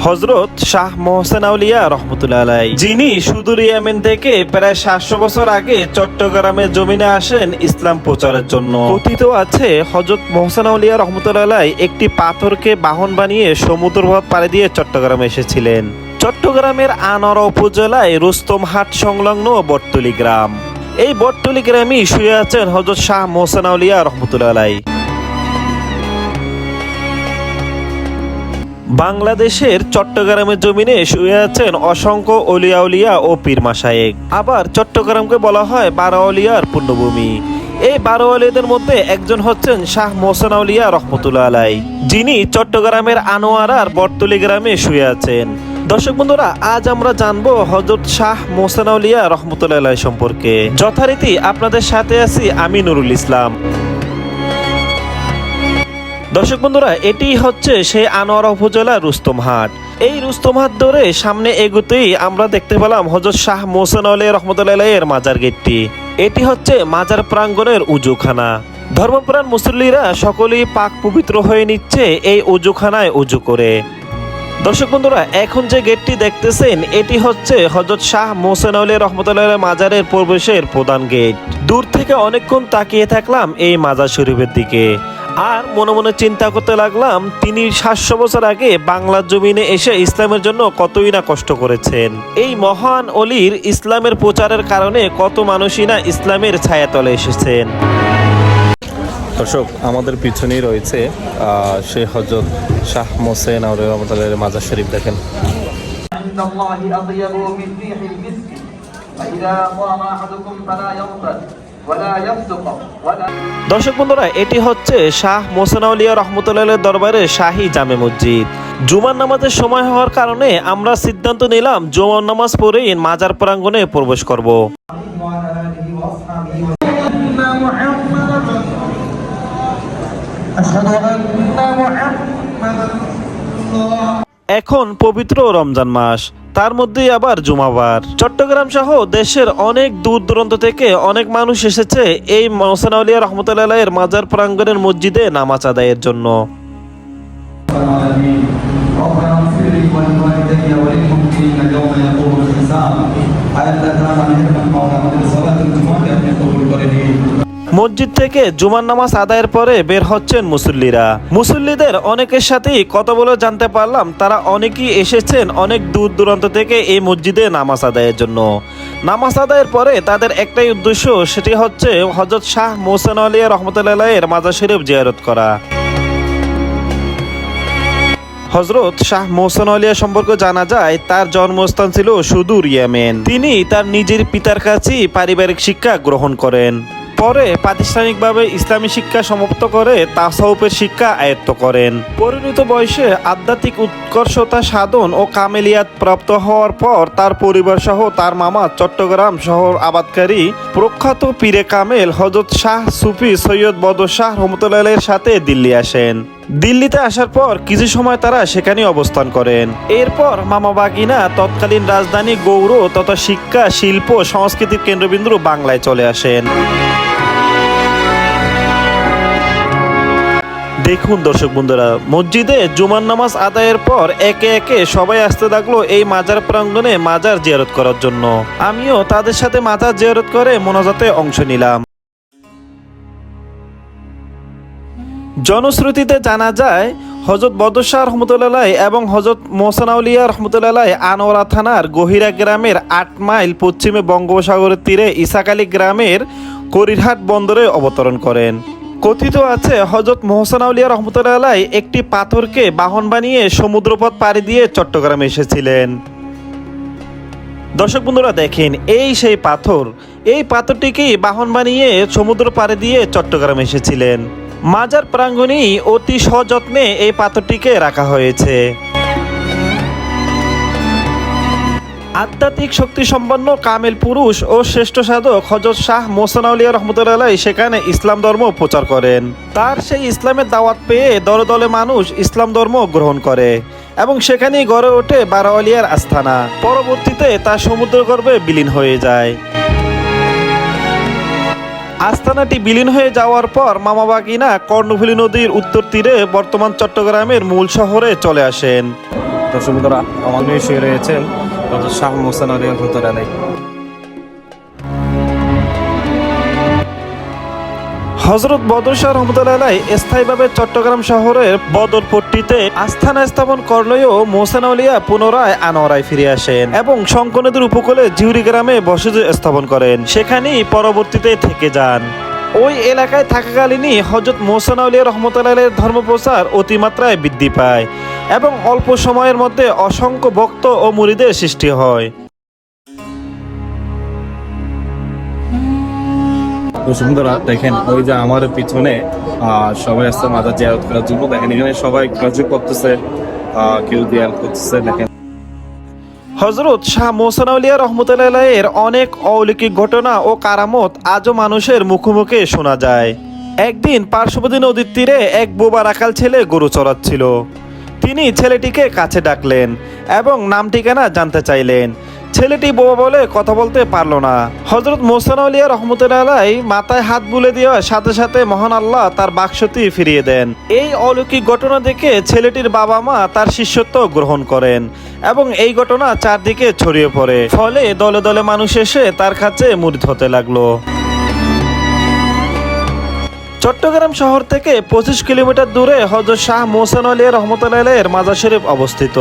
হযরত শাহ মোহসেন আউলিয়া রহমতুল্লাহ আলাইহি, যিনি সুদূর ইয়েমেন থেকে প্রায় 700 বছর আগে চট্টগ্রামের জমিনে আসেন ইসলাম প্রচারের জন্য। কথিত আছে হযরত মোহসেন আউলিয়া রহমতুল্লাহ আলাইহি একটি পাথরকে বাহন বানিয়ে সমুদ্রপথ পাড়ি দিয়ে চট্টগ্রামে এসেছিলেন। চট্টগ্রামের আনোয়ারা উপজেলায় রুস্তমহাট সংলগ্ন বটতলী গ্রাম। এই বটতলী গ্রামেই শুয়ে আছেন হযরত শাহ মোহসেন আউলিয়া রহমতুল্লাহ আলাইহি। বাংলাদেশের চট্টগ্রামের জমিনে শুয়ে আছেন অসংখ্য অলিয়া উলিয়া ও পীর মাশায়েখ। আবার চট্টগ্রামকে বলা হয় 12 আউলিয়ার পুণ্যভূমি। এই 12 আউলিয়াদের মধ্যে একজন হচ্ছেন শাহ মোহসেন আউলিয়া রহমতুল্লাহ আলাইহি, যিনি চট্টগ্রামের আনোয়ারার বটতলী গ্রামে শুয়ে আছেন। দর্শক বন্ধুরা, আজ আমরা জানবো হযরত শাহ মোহসেন আউলিয়া রহমতুল্লাহ আলাইহি সম্পর্কে। যথারীতি আপনাদের সাথে আছি আমি নুরুল ইসলাম। দর্শক বন্ধুরা, এটি হচ্ছে সেই আনোয়ারা উপজেলার রুস্তমহাট। এই রুস্তমহাট ধরে সামনে এগোতেই আমরা দেখতে পেলাম হযরত শাহ মোহসেন আউলিয়া রহমতুল্লাহ আলাইহি এর মাজার গেটটি। এটি হচ্ছে মাজার প্রাঙ্গণের উজুখানা। ধর্মপ্রাণ মুসল্লিরা সকলেই পাক পবিত্র হয়ে নিচ্ছে এই উজুখানায় উজু করে। দর্শক বন্ধুরা, এখন যে গেটটি দেখতেছেন এটি হচ্ছে হযরত শাহ মোহসেন আউলিয়া রহমতুল্লাহ আলাইহি মাজারের প্রবেশের প্রধান গেট। দূর থেকে অনেকক্ষণ তাকিয়ে থাকলাম এই মাজার শরীফের দিকে, আর মনে মনে চিন্তা করতে লাগলাম তিনি 700 বছর আগে বাংলার জমিনে এসে ইসলামের জন্য কতই না কষ্ট করেছেন। এই মহান অলির ইসলামের প্রচারের কারণে কত মানুষই না ইসলামের ছায়াতলে এসেছেন। দর্শক, আমাদের পিছনেই রয়েছে সে হযরত শাহ মোহসেন আউলিয়া রহমতুল্লাহ আলাইহি মাজার শরীফ। দেখেন, দর্শক বন্ধুরা, এটি হচ্ছে শাহ মোহসেন আউলিয়া রহমতুল্লাহ আলাইহি দরবারের শাহী জামে মসজিদ। জুমার নামাজের সময় হওয়ার কারণে আমরা সিদ্ধান্ত নিলাম জুমার নামাজ পড়েই মাজার প্রাঙ্গণে প্রবেশ করব। এখন পবিত্র রমজান মাস, তার মধ্যেই আবার জুমাবার। চট্টগ্রাম সহ দেশের অনেক দূর দূরান্ত থেকে অনেক মানুষ এসেছে এই মোহসেন আউলিয়া রহমতুল্লাহ আলাইহির মাজার প্রাঙ্গণের মসজিদে নামাজ আদায়ের জন্য। মসজিদ থেকে জুমার নামাজ আদায়ের পরে বের হচ্ছেন মুসল্লিরা। মুসল্লিদের অনেকের সাথেই কথা বলে জানতে পারলাম তারা অনেকেই এসেছেন অনেক দূর দূরান্ত থেকে এই মসজিদে নামাজ আদায়ের জন্য। নামাজ আদায়ের পরে তাদের একটাই উদ্দেশ্য, সেটি হচ্ছে হযরত শাহ মোহসেন আউলিয়া রহমতুল্লাহ আলাইহির মাজার শরীফ জিয়ারত করা। হযরত শাহ মোহসেন আউলিয়া সম্পর্কে জানা যায় তার জন্মস্থান ছিল সুদূর ইয়েমেন। তিনি তার নিজের পিতার কাছেই পারিবারিক শিক্ষা গ্রহণ করেন। পরে প্রাতিষ্ঠানিকভাবে ইসলামী শিক্ষা সমাপ্ত করে তাসাউফের শিক্ষা আয়ত্ত করেন। পরিণত বয়সে আধ্যাত্মিক উৎকর্ষতা সাধন ও কামেলিয়াত প্রাপ্ত হওয়ার পর তার পরিবার সহ তার মামা চট্টগ্রাম শহর আবাদকারী প্রখ্যাত পীরে কামেল হযরত শাহ সুফি সৈয়দ বদর শাহ রহমতুল্লাহ আলাইহির সাথে দিল্লি আসেন। দিল্লিতে আসার পর কিছু সময় তারা সেখানে অবস্থান করেন। এরপর মামা বাগিনা তৎকালীন রাজধানী গৌড় তথা শিক্ষা, শিল্প, সংস্কৃতির কেন্দ্রবিন্দু বাংলায় চলে আসেন। দেখুন দর্শক বন্ধুরা, মসজিদে জুমার নামাজ আদায়ের পর একে একে সবাই আসতে থাকলো এই মাজার প্রাঙ্গণে মাজার জিয়ারত করার জন্য। আমিও তাদের সাথে মাজার জিয়ারত করে মোনাজাতে অংশ নিলাম। জনশ্রুতিতে জানা যায় হযরত বদর শাহ রহমতুল্লাহ আলাইহি এবং হযরত মোহসেন আউলিয়া রহমতুল্লাহ আলাইহি আনোয়ারা থানার গহিরা গ্রামের 8 মাইল পশ্চিমে বঙ্গোপসাগরের তীরে ইসাকালী গ্রামের করিরহাট বন্দরে অবতরণ করেন। কথিত আছে হযরত মোহসেন আউলিয়া রহমতুল্লাহ আলাইহি একটি পাথরকে বাহন বানিয়ে সমুদ্রপথ পাড়ি দিয়ে চট্টগ্রামে এসেছিলেন। দর্শক বন্ধুরা, দেখেন এই সেই পাথর। এই পাথরটিকেই বাহন বানিয়ে সমুদ্র পাড়ি দিয়ে চট্টগ্রামে এসেছিলেন। মাজার প্রাঙ্গণেই অতি সযত্নে এই পাথরটিকে রাখা হয়েছে। আধ্যাত্মিক শক্তি সম্পন্ন কামেল পুরুষ ও শ্রেষ্ঠ সাধক হযরত শাহ মোহসেন আউলিয়া রহমতুল্লাহ আলাইহি সেখানে ইসলাম ধর্ম প্রচার করেন। তার সেই ইসলামের দাওয়াত পেয়ে দলে দলে মানুষ ইসলাম ধর্ম গ্রহণ করে এবং সেখানেই গড়ে ওঠে 12 আউলিয়ার আস্তানা। পরবর্তীতে তা সমুদ্রগর্ভে বিলীন হয়ে যায়। আস্তানাটি বিলীন হয়ে যাওয়ার পর মামা বাগিনা কর্ণফুলী নদীর উত্তর তীরে বর্তমান চট্টগ্রামের মূল শহরে চলে আসেন। দর্শক বন্ধুরা, আমাদের শুয়ে রয়েছেন হযরত শাহ মোহসেন আলী রহমতুল্লাহ আলাইহি। হযরত বদর শাহ রহমতুল্লাহ আলাইহি স্থায়ীভাবে চট্টগ্রাম শহরের বদরপট্টিতে আস্থানা স্থাপন করলেও মোহসেন আউলিয়া পুনরায় আনোয়ারায় ফিরে আসেন এবং শঙ্খ নদীর উপকূলে জিউরি গ্রামে বসতি স্থাপন করেন। সেখানেই পরবর্তীতে থেকে যান। ওই এলাকায় থাকাকালীনই হযরত মোহসেন আউলিয়া রহমতুল্লাহ আলাইহির ধর্মপ্রচার অতিমাত্রায় বৃদ্ধি পায় এবং অল্প সময়ের মধ্যে অসংখ্য ভক্ত ও মুরিদের সৃষ্টি হয়। দর্শক বন্ধুরা, দেখেন ওই যে আমার পিছনে সবাই আসছে মাজার জিয়ারত করার জন্য। দেখেন এখানে সবাই কাজ করতেছে, কেউ জিয়ারত করতেছে। দেখেন হযরত শাহ মোহসেন আউলিয়া রহমতুল্লাহ আলাইহির অনেক অলৌকিক ঘটনা ও কারামত আজও মানুষের মুখে মুখে শোনা যায়। একদিন পার্শ্ববর্তী নদীর তীরে এক বোবা রাখাল ছেলে গরু চড়াচ্ছিল। তিনি ছেলেটিকে কাছে ডাকলেন এবং নাম ঠিকানা জানতে চাইলেন। ছেলেটি বোবা বলে কথা বলতে পারল না। হযরত মোহসেন আউলিয়া রহমতুল্লাহ আলাইহি মাথায় হাত বুলে দেওয়ার সাথে সাথে মহান আল্লাহ তার বাকশক্তি ফিরিয়ে দেন। এই অলৌকিক ঘটনা দেখে ছেলেটির বাবা মা তার শিষ্যত্ব গ্রহণ করেন এবং এই ঘটনা চারদিকে ছড়িয়ে পড়ে। ফলে দলে দলে মানুষ এসে তার কাছে মুরিদ হতে লাগলো। চট্টগ্রাম শহর থেকে 25 কিলোমিটার দূরে হযরত শাহ মোহসেন আলী রহমতুল্লাহ আলাইহির মাজার শরীফ অবস্থিত।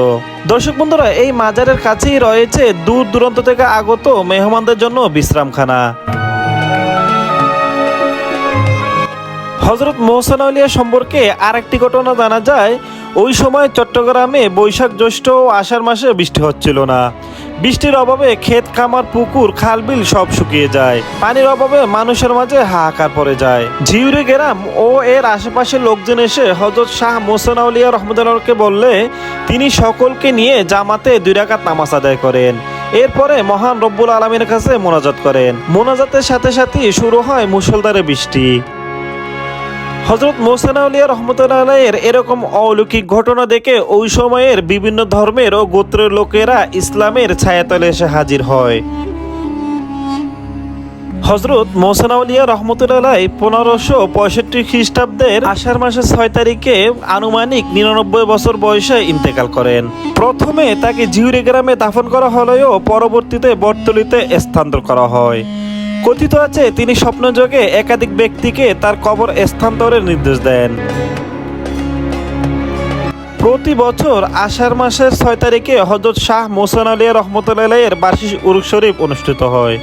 দর্শক বন্ধুরা, এই মাজারের কাছেই রয়েছে দূর দূরান্ত থেকে আগত মেহমানদের জন্য বিশ্রামখানা। হযরত মোহসেন আউলিয়া সম্পর্কে আরেকটি ঘটনা জানা যায়। ওই সময় চট্টগ্রামে বৈশাখ জ্যৈষ্ঠ ও আষাঢ় মাসে বৃষ্টি হচ্ছিল না। বৃষ্টির অভাবে ক্ষেত খামার পুকুর খালবিল সব শুকিয়ে যায়। পানির অভাবে মানুষের মাঝে হাহাকার পড়ে যায়। জিউরি গ্রাম ও এর আশেপাশের লোকজন এসে হযরত শাহ মোহসেন আউলিয়া রহমতুল্লাহকে বললে তিনি সকলকে নিয়ে জামাতে 2 রাকাত নামাজ আদায় করেন। এরপরে মহান রব্বুল আলামিনের কাছে মোনাজাত করেন। মোনাজাতের সাথে সাথে শুরু হয় মুষলধারে বৃষ্টি। হযরত মোহসেন আউলিয়া রহমতুল্লাহ আলাইহির এরকম অলৌকিক ঘটনা দেখে ওই সময়ের বিভিন্ন ধর্মের ও গোত্রের লোকেরা ইসলামের ছায়াতলে এসে হাজির হয়। হযরত মোহসেন আউলিয়া রহমতুল্লাহ আলাইহি 1565 খ্রিস্টাব্দের আষাঢ় মাসের 6 তারিখে আনুমানিক 99 বছর বয়সে ইন্তেকাল করেন। প্রথমে তাকে জিউরি গ্রামে দাফন করা হলেও পরবর্তীতে বটতলীতে স্থানান্তর করা হয়। কথিত আছে তিনি স্বপ্নযোগে একাধিক ব্যক্তিকে তার কবর স্থানান্তরের নির্দেশ দেন। প্রতি বছর আষাঢ় মাসের 6 তারিখে হযরত শাহ মোহসেন আলী রহমতুল্লাহ আলাইহির বার্ষিক উরুস শরীফ অনুষ্ঠিত হয়।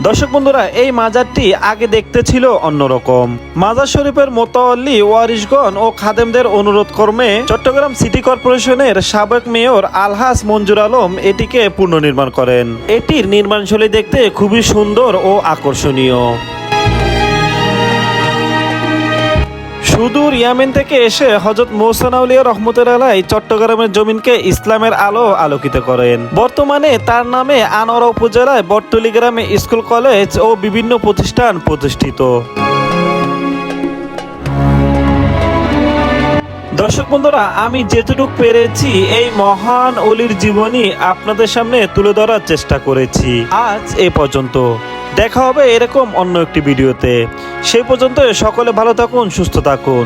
দর্শক বন্ধুরা, এই মাজারটি আগে দেখতে ছিল অন্যরকম। মাজার শরীফের মোতাওয়াল্লি ওয়ারিশগণ ও খাদেমদের অনুরোধ ক্রমে চট্টগ্রাম সিটি কর্পোরেশনের সাবেক মেয়র আলহাজ মঞ্জুর আলম এটিকে পুনর্নির্মাণ করেন। এটির নির্মাণশৈলী দেখতে খুবই সুন্দর ও আকর্ষণীয়। সুদূর ইয়ামেন থেকে এসে হযরত মোহসেন আউলিয়া রহমতুল্লাহ আলাইহি চট্টগ্রামের জমিনকে ইসলামের আলো আলোকিত করেন। বর্তমানে তার নামে আনোয়ারা উপজেলায় বটতলী গ্রামে স্কুল কলেজ ও বিভিন্ন প্রতিষ্ঠান প্রতিষ্ঠিত। দর্শক বন্ধুরা, আমি যেটুকু পেরেছি এই মহান ওলির জীবনী আপনাদের সামনে তুলে ধরার চেষ্টা করেছি। আজ এ পর্যন্ত। দেখা হবে এরকম অন্য একটি ভিডিওতে। সেই পর্যন্ত সকলে ভালো থাকুন, সুস্থ থাকুন।